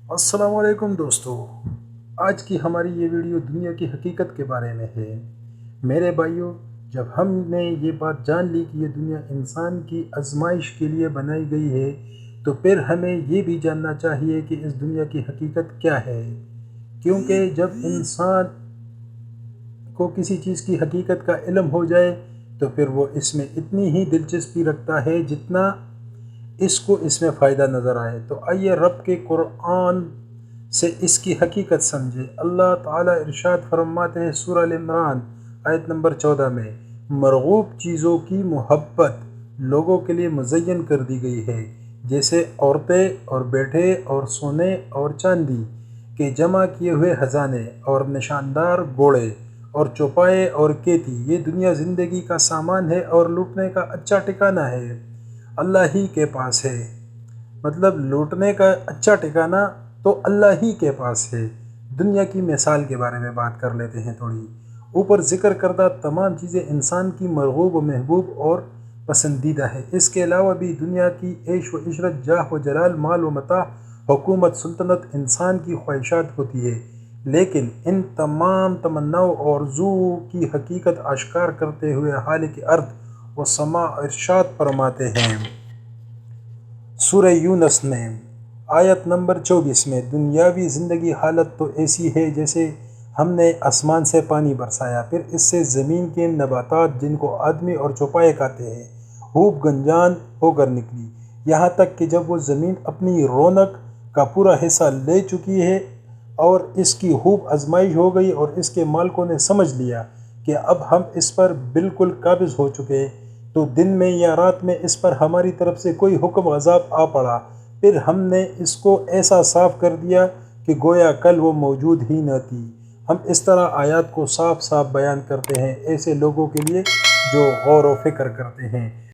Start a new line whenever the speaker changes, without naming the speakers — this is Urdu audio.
السلام علیکم دوستو، آج کی ہماری یہ ویڈیو دنیا کی حقیقت کے بارے میں ہے۔ میرے بھائیوں، جب ہم نے یہ بات جان لی کہ یہ دنیا انسان کی آزمائش کے لیے بنائی گئی ہے تو پھر ہمیں یہ بھی جاننا چاہیے کہ اس دنیا کی حقیقت کیا ہے، کیونکہ جب انسان کو کسی چیز کی حقیقت کا علم ہو جائے تو پھر وہ اس میں اتنی ہی دلچسپی رکھتا ہے جتنا اس کو اس میں فائدہ نظر آئے۔ تو آئیے رب کے قرآن سے اس کی حقیقت سمجھے۔ اللہ تعالیٰ ارشاد فرماتے ہیں سورہ عمران آیت نمبر 14 میں، مرغوب چیزوں کی محبت لوگوں کے لیے مزین کر دی گئی ہے، جیسے عورتیں اور بیٹے اور سونے اور چاندی کے جمع کیے ہوئے خزانے اور نشاندار گھوڑے اور چوپائے اور کیتی۔ یہ دنیا زندگی کا سامان ہے اور لوٹنے کا اچھا ٹھکانہ ہے، اللہ ہی کے پاس ہے۔ مطلب لوٹنے کا اچھا ٹھکانہ تو اللہ ہی کے پاس ہے۔ دنیا کی مثال کے بارے میں بات کر لیتے ہیں تھوڑی۔ اوپر ذکر کردہ تمام چیزیں انسان کی مرغوب و محبوب اور پسندیدہ ہے۔ اس کے علاوہ بھی دنیا کی عیش و عشرت، جاہ و جلال، مال و متاع، حکومت، سلطنت انسان کی خواہشات ہوتی ہے، لیکن ان تمام تمناؤں اور آرزو کی حقیقت اشکار کرتے ہوئے خالق ارض و سما ارشاد فرماتے ہیں سورہ یونس میں آیت نمبر 24 میں، دنیاوی زندگی حالت تو ایسی ہے جیسے ہم نے آسمان سے پانی برسایا، پھر اس سے زمین کے نباتات جن کو آدمی اور چوپائے کھاتے ہیں خوب گنجان ہو کر نکلی، یہاں تک کہ جب وہ زمین اپنی رونق کا پورا حصہ لے چکی ہے اور اس کی خوب آزمائش ہو گئی اور اس کے مالکوں نے سمجھ لیا کہ اب ہم اس پر بالکل قابض ہو چکے، تو دن میں یا رات میں اس پر ہماری طرف سے کوئی حکم عذاب آ پڑا، پھر ہم نے اس کو ایسا صاف کر دیا کہ گویا کل وہ موجود ہی نہ تھی۔ ہم اس طرح آیات کو صاف صاف بیان کرتے ہیں ایسے لوگوں کے لیے جو غور و فکر کرتے ہیں۔